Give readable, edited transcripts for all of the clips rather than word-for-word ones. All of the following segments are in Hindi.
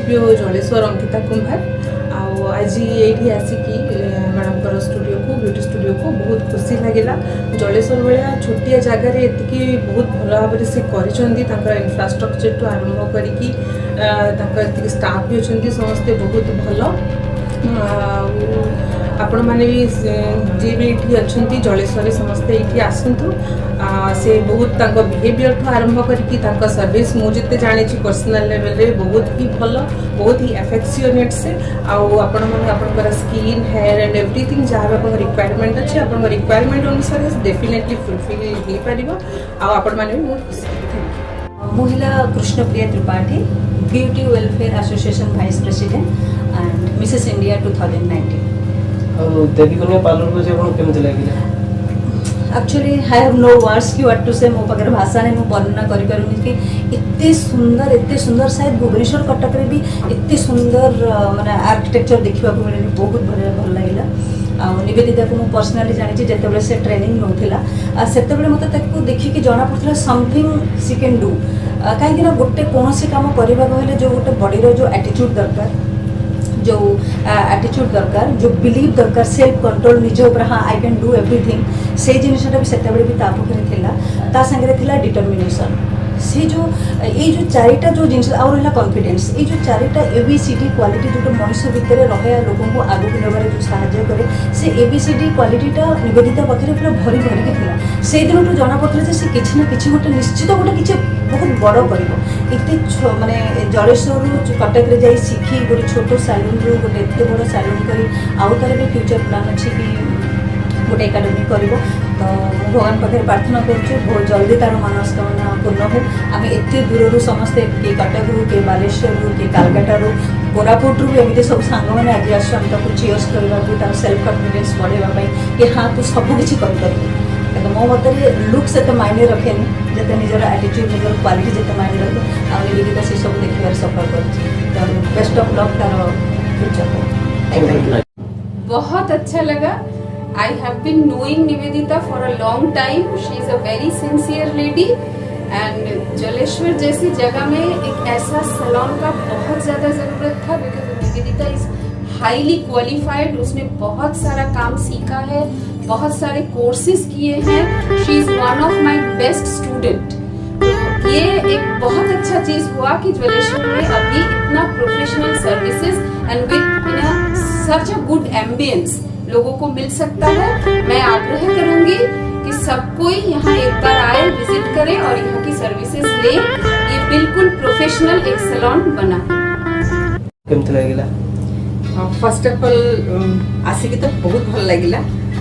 एचपीओ जलेश्वर अंकिता कुंभार आज ये आसिकी मैडम स्टूडियो को ब्यूटी स्टूडियो को बहुत खुशी लगे। जलेश्वर भाया छोटिया जगार ये बहुत भल भाव से कर इंफ्रास्ट्रक्चर टू आरंभ करके स्टाफ भी अच्छा समस्ते बहुत भल आपण मैंने भी जी भी ये अच्छा जलेश्वर समस्ते ये आसतु से बहुत बिहेवियर ठू आरंभ करके सर्विस मुझे जानी पर्सनल लेवल रे बहुत ही भल बहुत ही एफेक्शनेट से आपण मैंने स्किन हेयर एंड एवरीथिंग जहाँ भी रिक्वायरमेंट अच्छे आप रिक्वायरमेंट अनुसार डेफिनेटली फुलफिल हो पार आपण मैंने भी बहुत खुशी। महिला Krishnapriya Tripathi beauty welfare association vice president and Mrs India 2019। Devikanya parlour को जब केमते लागिला actually I have no words कि व्हाट टू से मो पाकर भाषा ने मो वर्णना करि पारुनी कि इत्ते सुंदर शायद भुवनेश्वर कटक रे भी इत्ते सुंदर माने आर्किटेक्चर देखिबा को मिले बहुत भल लागिला। निवेदिता को मुझे पर्सनाली जानी जिते से ट्रेनिंग नौला से मत देखिक जना पड़ा समथिंग सी कैन डू कहीं गोटे कौन कम करने जो गोटे बॉडी जो एटीट्यूड दरकार जो एटीट्यूड दरकार जो बिलीव दरकार सेल्फ कंट्रोल निज ऊपर हाँ आई कैन डू एवरीथिंग से जिनटा भी से पाखे डिटर्मिनेशन से जो ये चारिटा जो जिन रहा कॉन्फिडेंस ये जो चारिटा एबीसीडी क्वालिटी जो मनुष्य भितर रहा लोक को आगक नबार जो साहाଯ୍य करे से एबीसीडी क्वालिटीटा निवेदिता पाखे पूरा भरी भरिकी था से दिन जना पड़ता से किसी ना कि गोटे निश्चित गोटे किसी बहुत बड़ कर माने जलेश्वर कटक रे जाई सीखी गोटे छोट सैलून रू गोटे एत बड़ सैलून करी आउ तार भी फ्यूचर प्लान अच्छी कि गोटे एकाडेमी कर तो भगवान पाखे प्रार्थना करुँ बहुत जल्दी तार मनस्कामना पूर्ण हो आम एत दूर समस्ते किए कटक रू किए बालेश्वर रू किए कालकाटा रू कोरापुट रू एमती सब सांग मैंने आज आसू चीयर्स करने सेल्फ कन्फिडेंस बढ़ावाई कि हाँ तू सबकि कर मो मत लुक से मायने रखेनि जिते निजर एटीट्यूड निजर क्वालिटी जिते मायने रखे आ निवेदिता से सब देखिबार सफल कर बेस्ट ऑफ लक तार फ्यूचर। बहुत अच्छा लगा। I have been knowing Nivedita for a long time. She is a very sincere lady and Jaleswar जैसी जगह में एक ऐसा सैलून का बहुत ज़्यादा ज़रूरत था because Nivedita is highly qualified. उसने बहुत सारा काम सीखा है, बहुत सारे कोर्सेज किए हैं। She is one of my best student. ये एक बहुत अच्छा चीज हुआ कि जलेश्वर में अभी इतना professional services and with such a good ambience लोगों को मिल सकता है। मैं आग्रह करूंगी कि सब कोई यहाँ एक बार आए, विजिट करे और यहाँ की सर्विसेज ले। ये बिल्कुल प्रोफेशनल एक सैलून बना है। फर्स्ट ऑफ ऑल आसिक तो बहुत भल लगे।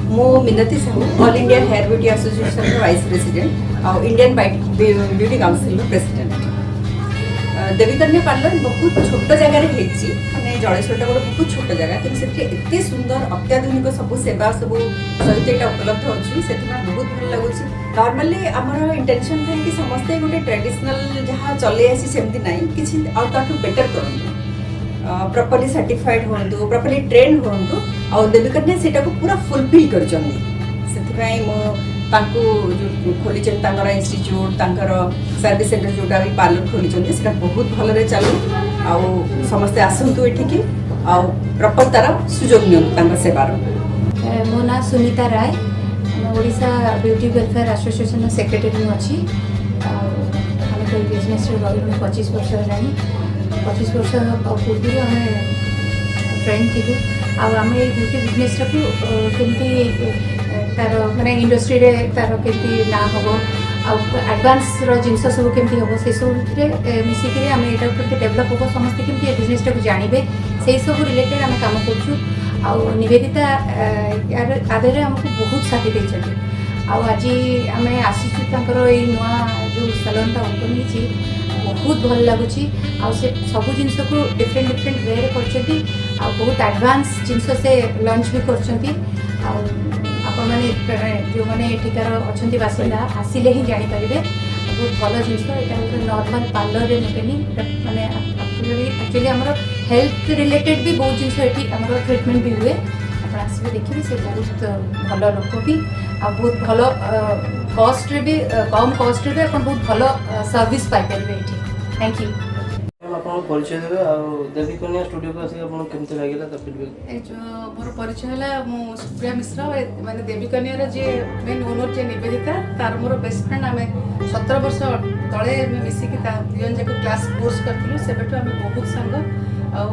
मो Minati Sahu all India hair beauty association vice president और Indian beauty council president. Devikanya parlour बहुत छोट जगार मैंने जलेश्वर गोटे बहुत छोट जगह कि एत सुंदर अत्याधुनिक सब सेवा सब सहित यहाँ उपलब्ध अच्छी से बहुत भल लगुच। नॉर्मली आमर इंटेंशन था कि समस्ते गोटे ट्रेडिशनल जहाँ चले आसी सेमती ना कि बेटर करूँ प्रॉपर्ली सर्टिफाइड हूँ प्रॉपर्ली ट्रेंड हूँ आ देवीकन्या से पूरा फुलफिल कर खोली इंस्टीट्यूट सर्विस सेंटर जोटा भी पार्लर खोली बहुत भल चलू आ समस्ते आसतु ये प्रॉपर तार सुजोग नि सेवार। मो ना Sunita Rai Odisha beauty welfare association secretary अच्छी आम तो बिजनेस रही 25 वर्ष है 25 वर्ष पूर्व आम फ्रेंड थी आम ब्यूटी बिजनेस केमती तार माने इंडस्ट्री रे तार केमती ना हम आडवांस जिनस सब केमती हम से सब मिसिक आम यहाँ डेभलप हम समस्ते केमती बिजनेस टाक जानवे से सब रिलेटेड आम कम कर निवेदिता आधे आमको बहुत साथी देते आज आम आसी नुआ जो सैलूनटा ओपन होती बहुत भल लगुच से सब जिन को डिफरेंट डिफरेंट वे कर बहुत एडवांस जिनस से लॉन्च भी कर जो मैंने एठिकार अच्छा बासिंदा आसिले ही जानीपारे बहुत भल जिन गोटे नॉर्मल पार्लर नेबेनि माने एक्चुअली आमर हेल्थ रिलेटेड भी बहुत जिन आमर ट्रिटमेंट भी हुए आप आसवे देखिए से बहुत भल लोक भी आ बहुत भल कॉस्ट भी कम कॉस्ट भी आप बहुत भल सर्विस पाइपर ये। Thank you. ଆପଣ ପରିଚୟ ଦେବେ ଆଉ ଦେବୀ କନ୍ୟା ଷ୍ଟୁଡ଼ିଓକୁ ଆସିକି ଆପଣ କେମିତି ଲାଗିଲା ତା ଫିଡ଼ବ୍ୟାକ୍? ଏ ଯେଉଁ ମୋର ପରିଚୟ ହେଲା ମୁଁ ସୁପ୍ରିୟା ମିଶ୍ର ମାନେ ଦେବୀ କନ୍ୟାର ଯିଏ ମେନ୍ ଓନର୍ ଯିଏ ନିବେଦିତା ତାର ମୋର ବେଷ୍ଟ ଫ୍ରେଣ୍ଡ। ଆମେ 17 ବର୍ଷ ତଳେ ଆମେ ମିଶିକି ତା ଦୁଇ ଜଣ ଯାକ କ୍ଲାସ୍ କୋର୍ସ କରିଥିଲୁ। ସେବେଠୁ ଆମେ ବହୁତ ସାଙ୍ଗ। ଆଉ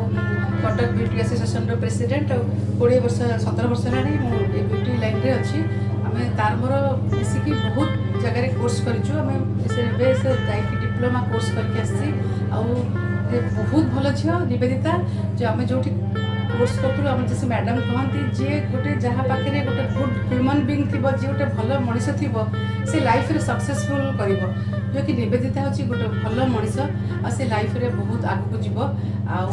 କଟକ ବିୟୁଟି ଆସୋସିଏସନ୍ର ପ୍ରେସିଡେଣ୍ଟ। ଆଉ 20 ବର୍ଷ 17 ବର୍ଷ ହେଲାଣି ମୁଁ ଏ ବିୟୁଟି ଲାଇନ୍ରେ ଅଛି। ଆମେ ତାର ମୋର ମିଶିକି ବହୁତ ଜାଗାରେ କୋର୍ସ କରିଛୁ। ଆମେ ଏବେ ସେ ଯାଇକି ଡିପ୍ଲୋମା କୋର୍ସ କରିକି ଆସିଛି। ଆଉ ବହୁତ ଭଲ ଝିଅ ନିବେଦିତା। ଯେ ଆମେ ଯେଉଁଠି କୋର୍ସ କରୁଥିଲୁ ଆମର ସେ ମ୍ୟାଡ଼ାମ୍ କହନ୍ତି ଯିଏ ଗୋଟେ ଯାହା ପାଖରେ ଗୋଟେ ଗୁଡ୍ ହ୍ୟୁମାନ୍ ବିଙ୍ଗ୍ ଥିବ, ଯିଏ ଗୋଟେ ଭଲ ମଣିଷ ଥିବ, ସେ ଲାଇଫ୍ରେ ସକ୍ସେସଫୁଲ୍ କରିବ। ଯେଉଁକି ନିବେଦିତା ହେଉଛି ଗୋଟେ ଭଲ ମଣିଷ ଆଉ ସେ ଲାଇଫ୍ରେ ବହୁତ ଆଗକୁ ଯିବ। ଆଉ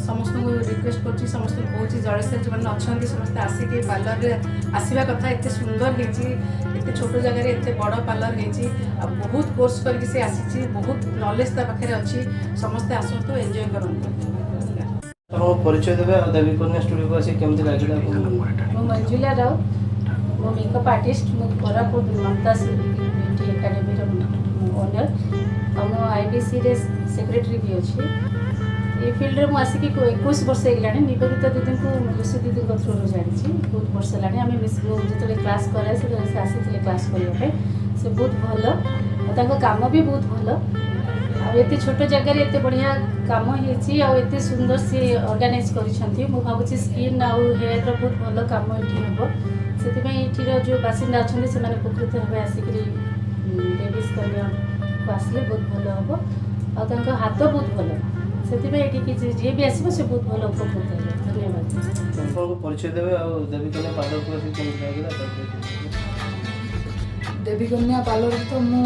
ସମସ୍ତଙ୍କୁ ରିକ୍ୱେଷ୍ଟ କରୁଛି, ସମସ୍ତଙ୍କୁ କହୁଛି ଜଳେଶ୍ୱର ଯେଉଁମାନେ ଅଛନ୍ତି ସମସ୍ତେ ଆସିକି ପାର୍ଲରରେ ଆସିବା କଥା। ଏତେ ସୁନ୍ଦର ହେଇଛି, ଏତେ ଛୋଟ ଜାଗାରେ ଏତେ ବଡ଼ ପାର୍ଲର ହେଇଛି। ଆଉ ବହୁତ କୋର୍ସ କରିକି ସେ ଆସିଛି, ବହୁତ ନଲେଜ୍ ତା ପାଖରେ ଅଛି। ସମସ୍ତେ ଆସନ୍ତୁ, ଏନ୍ଜୟ କରନ୍ତୁ। ଆପଣ ପରିଚୟ ଦେବେ ଆଉ ଦେବୀ କନ୍ୟା ଷ୍ଟୁଡ଼ିଓକୁ ଆସିକି କେମିତି ଲାଗିଲା ଆପଣଙ୍କୁ? ମୁଁ ମଞ୍ଜୁଲା ରାଉତ, ମୁଁ ମେକଅପ୍ ଆର୍ଟିଷ୍ଟ। ମୁଁ କୋରାପୁଟ ମମତା ବିୟୁଟି ଏକାଡେମୀର ଓନର୍ ଆଉ ମୁଁ IBCରେ ସେକ୍ରେଟାରୀ ବି ଅଛି। ଏ ଫିଲ୍ଡରେ ମୁଁ ଆସିକି 21 ବର୍ଷ ହେଇଗଲାଣି। ନିବେଦିତା ଦିଦିଙ୍କୁ ଲୁସି ଦିଦିଙ୍କ ଥ୍ରୁରୁ ଜାଣିଛି, ବହୁତ ବର୍ଷ ହେଲାଣି। ଆମେ ଯେତେବେଳେ କ୍ଲାସ୍ କରାଏ ସେତେବେଳେ ସେ ଆସିଥିଲେ କ୍ଲାସ୍ କରିବା ପାଇଁ। ସେ ବହୁତ ଭଲ ଆଉ ତାଙ୍କ କାମ ବି ବହୁତ ଭଲ। ଆଉ ଏତେ ଛୋଟ ଜାଗାରେ ଏତେ ବଢ଼ିଆ କାମ ହେଇଛି ଆଉ ଏତେ ସୁନ୍ଦର ସେ ଅର୍ଗାନାଇଜ୍ କରିଛନ୍ତି। ମୁଁ ଭାବୁଛି ସ୍କିନ୍ ଆଉ ହେୟାର୍ର ବହୁତ ଭଲ କାମ ଏଠି ହେବ। ସେଥିପାଇଁ ଏଠିର ଯେଉଁ ବାସିନ୍ଦା ଅଛନ୍ତି ସେମାନେ ଉପକୃତ ହେବେ। ଆସିକରି ଦେବୀସ୍ କନ୍ୟାକୁ ଆସିଲେ ବହୁତ ଭଲ ହେବ। ଆଉ ତାଙ୍କ ହାତ ବହୁତ ଭଲ, ସେଥିପାଇଁ ଏଠିକି ଯିଏ ବି ଆସିବ ସେ ବହୁତ ଭଲ ଉପକୃତ ହେବେ। ଧନ୍ୟବାଦ। ଆପଣଙ୍କୁ ପରିଚୟ ଦେବେ ଆଉ ଦେବୀ କନ୍ୟା ପାର୍ଲରକୁ ଆସିକି କେମିତି ଲାଗିଲା? ଦେବୀ କନ୍ୟା ପାର୍ଲରରେ ତ ମୁଁ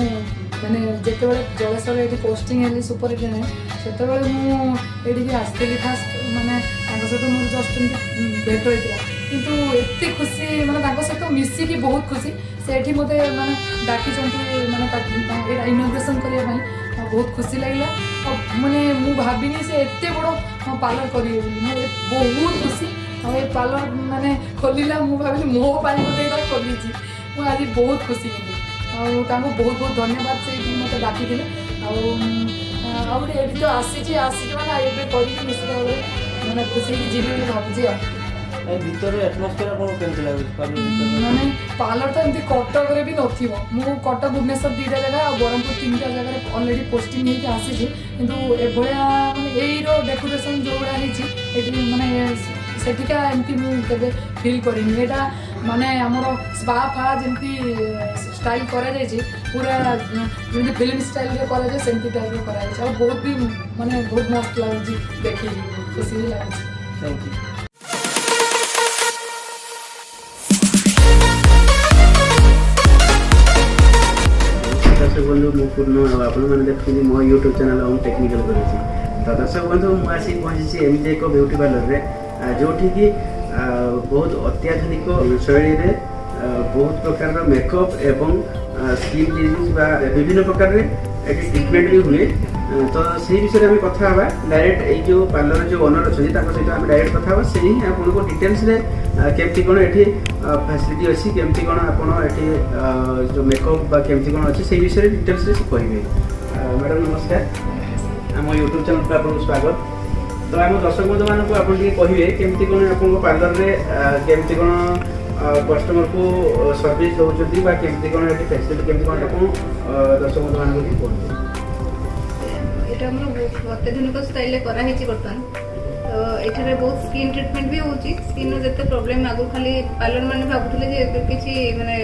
ମାନେ ଯେତେବେଳେ ଜଳେଶ୍ୱରରେ ଏଠି ପୋଷ୍ଟିଂ ହେଲି ସୁପରିଟେଣ୍ଡେଣ୍ଟ, ସେତେବେଳେ ମୁଁ ଏଠିକି ଆସିଥିଲି ଫାଷ୍ଟ। ମାନେ ତାଙ୍କ ସହିତ ମୋର ଜଷ୍ଟ ଏମିତି ଭେଟ ହୋଇଥିଲା, କିନ୍ତୁ ଏତେ ଖୁସି ମାନେ ତାଙ୍କ ସହିତ ମିଶିକି ବହୁତ ଖୁସି। ସେ ଏଠି ମୋତେ ମାନେ ଡାକିଛନ୍ତି ମାନେ ଏଇଟା ଇନୋଗ୍ରେସନ୍ କରିବା ପାଇଁ, ବହୁତ ଖୁସି ଲାଗିଲା। ଆଉ ମାନେ ମୁଁ ଭାବିନି ସେ ଏତେ ବଡ଼ ପାର୍ଲର କରିବେ ବୋଲି। ମୁଁ ବହୁତ ଖୁସି। ଆଉ ଏ ପାର୍ଲର ମାନେ ଖୋଲିଲା, ମୁଁ ଭାବିଲି ମୋ ପାଇଁ ବୋଧେ ଏଇଟା ଖୋଲିଛି। ମୁଁ ଆଜି ବହୁତ ଖୁସି ହେଲି ଆଉ ତାଙ୍କୁ ବହୁତ ବହୁତ ଧନ୍ୟବାଦ ସେଇଠି ମୋତେ ଡାକିଥିଲେ। ଆଉ ଗୋଟେ ଏଠି ତ ଆସିଛି ମାନେ ଏବେ କରିକି ନିଶ୍ଚିତ ଭାବରେ ମାନେ ଖୁସି ହେଇକି ଯିବି ବୋଲି ଭାବୁଛି। ଆଉ ଭିତରେ ଆଟମସ୍ଫିୟର ଆପଣଙ୍କୁ କେମିତି ଲାଗୁଛି? ମାନେ ପାର୍ଲର ତ ଏମିତି କଟକରେ ବି ନଥିବ। ମୁଁ କଟକ ଭୁବନେଶ୍ୱର 2ଟା ଜାଗା ଆଉ ବ୍ରହ୍ମପୁର 3ଟା ଜାଗାରେ ଅଲରେଡ଼ି ପୋଷ୍ଟିଂ ହେଇକି ଆସିଛି, କିନ୍ତୁ ଏଭଳିଆ ମାନେ ଏଇର ଡେକୋରେସନ୍ ଯେଉଁଗୁଡ଼ା ହେଇଛି ଏଠି ମାନେ ସେଠିକା ଏମିତି ମୁଁ କେବେ ଫିଲ୍ କରିନି। ଏଇଟା ମାନେ ଆମର ସ୍ପା ଫା ଯେମିତି ଷ୍ଟାଇଲ୍ କରାଯାଇଛି, ପୁରା ଯେମିତି ଫିଲ୍ମ ଷ୍ଟାଇଲ୍ରେ କରାଯାଏ ସେମିତି ଟାଇପ୍ର କରାଯାଇଛି। ଆଉ ବହୁତ ବି ମାନେ ବହୁତ ମସ୍ତ ଲାଗୁଛି ଦେଖିକି, ଖୁସି ବି ଲାଗୁଛି। Thank you. दर्शक बंधु मु पूर्ण आपने देखते मो यूट्यूब चैनल हम टेक्निकल करेছি। तो दर्शक बंधु मु आसी पहुँची एमती एक ब्यूटी पार्लर रे जोठी की बहुत अत्याधुनिक शैली रे बहुत प्रकार मेकअप एवं स्किन डिजीज बा विभिन्न प्रकार रे ट्रिटमेंट भी हुए। तो से विषय में कथा हवा डायरेक्ट ये जो पार्लर जो ओनर अच्छे सहित आम डायरेक्ट कथा हवा से ही आपको डिटेल्स रे केमती कौन ये फैसिलिटी अच्छी केमती कौन आपड़ ये जो मेकअप बा केमती कौन अच्छे से विषय डिटेल्स रे कहे। मैडम नमस्कार, आम यूट्यूब चैनल पर आपको स्वागत। तो आम दर्शक बंधु मानक आप कहे केमती कौन आप पार्लर रे केमती कौन कस्टमर को सर्विस दौरान केमती कौन ये फैसिलिटी केमती कौन आप दर्शक बंधु मानक कहते? এটা আমরা অত্যাধুনিক স্টাইলে করা হয়েছে বর্তমান। তো এখানে বহুত স্কিন ট্রিটমেন্ট भी होची। स्किन যেতে প্রবলেম আগু খালি পার্লর মানে ভাবুଥିଲେ যে কিছু মানে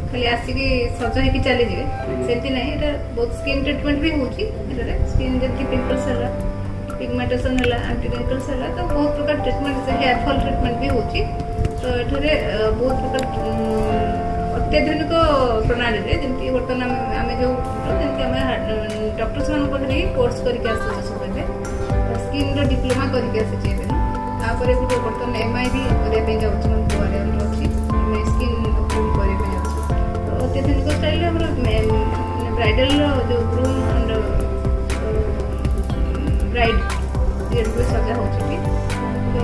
খালি আসিকি সজ ହେଇକି ଚାଲି ଯିବେ, ସେମିତି ନାହିଁ। এটা ବହୁତ ସ୍କିନ ଟ୍ରିଟମେଣ୍ଟ ବି होची। ଏଠାରେ ସ୍କିନ ଯେମିତି ପିମ୍ପଲ୍ସ ହେଲା, ପିଗମେଣ୍ଟେସନ ହେଲା, ଆଣ୍ଟି ରିଙ୍କଲ୍ସ ହେଲା, ତ ବହୁତ ପ୍ରକାର ଟ୍ରିଟମେଣ୍ଟ ହେୟାର ଫଲ୍ ଟ୍ରିଟମେଣ୍ଟ ବି होची। ତ ଏଠାରେ ବହୁତ ପ୍ରକାର ଅତ୍ୟାଧୁନିକ ପ୍ରଣାଳୀରେ ଯେମିତି ବର୍ତ୍ତମାନ ଆମେ ଯେଉଁ ଯେମିତି ଆମେ ଡକ୍ଟର୍ସ ମାନଙ୍କ ପାଖରେ କୋର୍ସ କରିକି ଆସୁଛୁ ସବୁ ଏବେ ସ୍କିନ୍ର ଡିପ୍ଲୋମା କରିକି ଆସିଛି ଏବେ। ତାପରେ ଗୋଟେ ବର୍ତ୍ତମାନ MI ବି କରିବା ପାଇଁ ଯାଉଛି, ମୋ ଘରେ ଆମର ଅଛି ସ୍କିନ୍ କରିବା ପାଇଁ ଯାଉଛି। ତ ଅତ୍ୟାଧୁନିକ ଷ୍ଟାଇଲ୍ରେ ଆମର ବ୍ରାଇଡାଲ୍ର ଯେଉଁ ଗ୍ରୁମ୍ ଆଣ୍ଡ ବ୍ରାଇଡ୍ ବି ସଜା ହେଉଛି ବି। ତ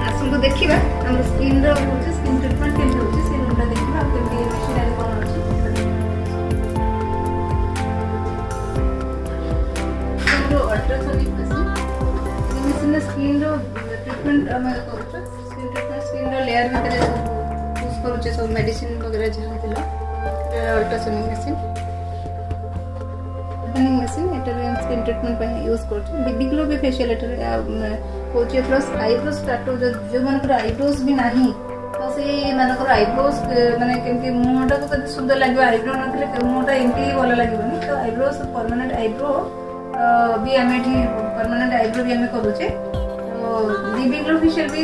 ଆସନ୍ତୁ ଦେଖିବା ଆମର ସ୍କିନ୍ର ହେଉଛି ସ୍କିନ୍ ଟ୍ରିଟମେଣ୍ଟ କେମିତି ହେଉଛି ସେ ରୁମ୍ଟା ଦେଖିବା ଆଉ କେମିତି ମେସିନାରୀ କ'ଣ ଅଛି। अल्ट्रासोनिक मशीन मशीन स्किन रो ट्रीटमेंट आम कर स्किन ट्रीटमेंट स्किन रो लेयर भितर यूज करूचे सब मेडिसिन वगैरह जहाँ थिला अल्ट्रासोनिक मशीन मशीन एटर स्किन ट्रीटमेंट पे यूज कर बीबी ग्लो भी फेशियल एटर होचे प्लस आईब्रोज टैटू जो मानकर आईब्रोज भी नहीं तो से मानकर आईब्रोज माने केमती मुहटा को कते सुंदर लागबो आईब्रो नथले मुहटा एमती भल लागबोनी तो आईब्रोज परमानेंट आईब्रो भी आमे एठी परमानेंट आईब्रो भी आमे करूचे तो बीबी ग्लो फेशियल भी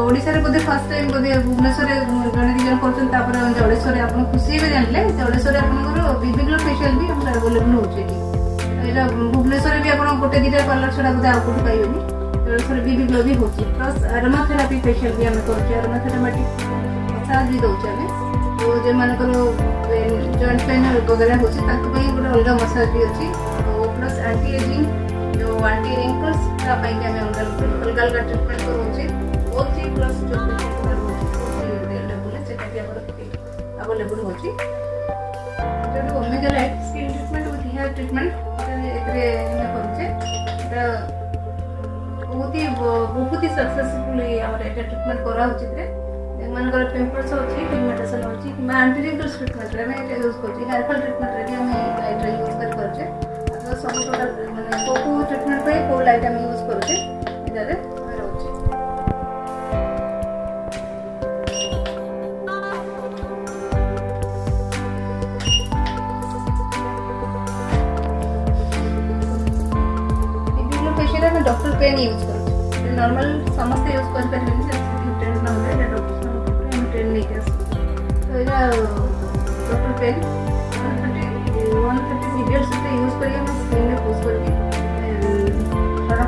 ओडिसा रे बोधे फर्स्ट टाइम बोधे भुवनेश्वर रे गणे दिजन करछन तापर जडेश्वर रे आपण खुशी हेबे जानले जडेश्वर रे आपनकर बीबी ग्लो फेशियल भी हम अवेलेबल होचे एटा भुवनेश्वर रे भी आपण गोटे दिटा पार्लर छडा बोधे आउट पाइबेनी जडेश्वर बीबी ग्लो भी होची प्लस अरोमा थेरापी फेशियल भी आमे करछे अरोमा थेरापी मसाज भी दउचे आमे तो जे मानकर जॉइंट पेन वगैरह होची ताको पई गोटे अलगा मसाज भी अछि तो प्लस एंटी एजिंग जो एंटी रिंकल्स का पई के आमे अलगा अलगा ट्रीटमेंट करूचे ओसी प्लस जो फेशियल करूचे लेवल सेटा भी आपण अवेलेबल होची जो omega light skin treatment with hair treatment एकरे हम करूचे एटा बहुत ही सक्सेसफुली हमर एटा ट्रीटमेंट करा उचित रे मनकर पिंपल्स होची पिगमेंटेशन होची कि एंटी रिंकल्स ट्रीटमेंट रे एटा यूज करची हेयर फॉल ट्रीटमेंट रे हम लाइट रे यूज करचे तो सब टोटल माने को ट्रीटमेंट पे को लाइट हम यूज करचे इधर रे रहउची बीबी फेशियल में डॉक्टर पेन यूज करछे नॉर्मल समस्त यूज कर परबेनी ट्रेंड ना होले डॉक्टर ट्रेंड नहीं कर तो एटा डॉक्टर पेन 130 सीरियल से यूज करिए हम स्किन में पोस्ट करके थोड़ा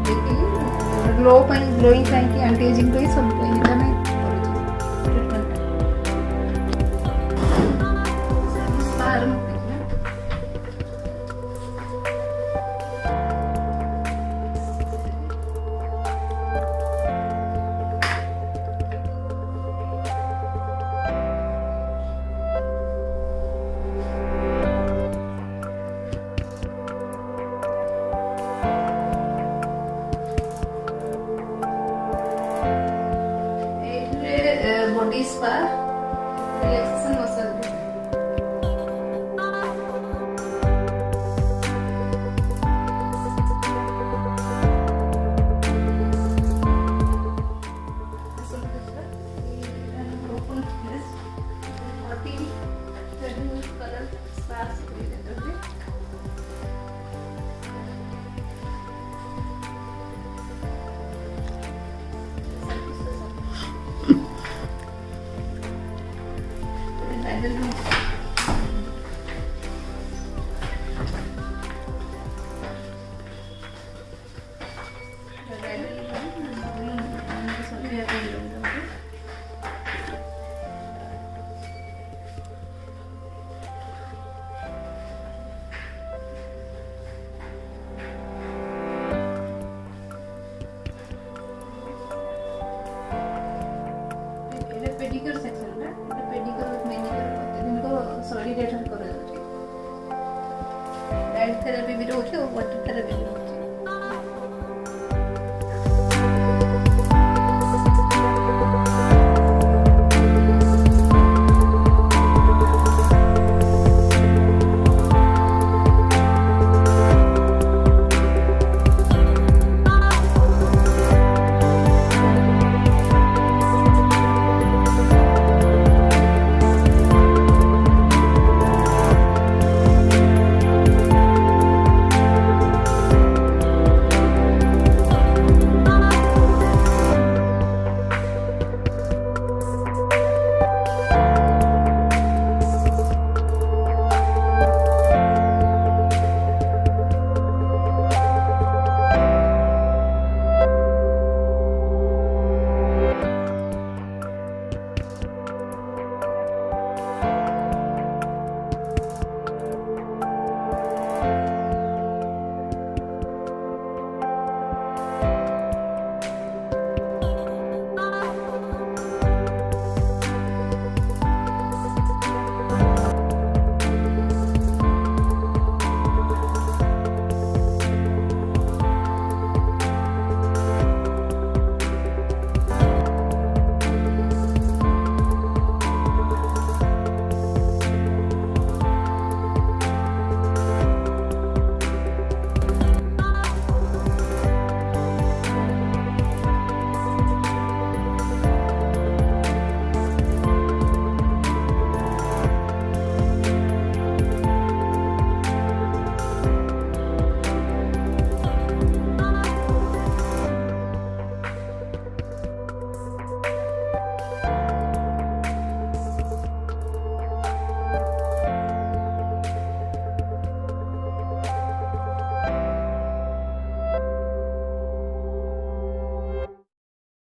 देखिए ग्लो पाई ग्लोइंग पाई की एंटी एजिंग पे सब पे एटा में ट्रीटमेंट स्पार में body spa relaxation massage pedicure section रे पेडिक्योर और मैनिक्योर प्रतिदिन को सॉलिड एटर करा जाउची लाइट थेरेपी भी रहउची और वाटर थेरेपी भी रहउची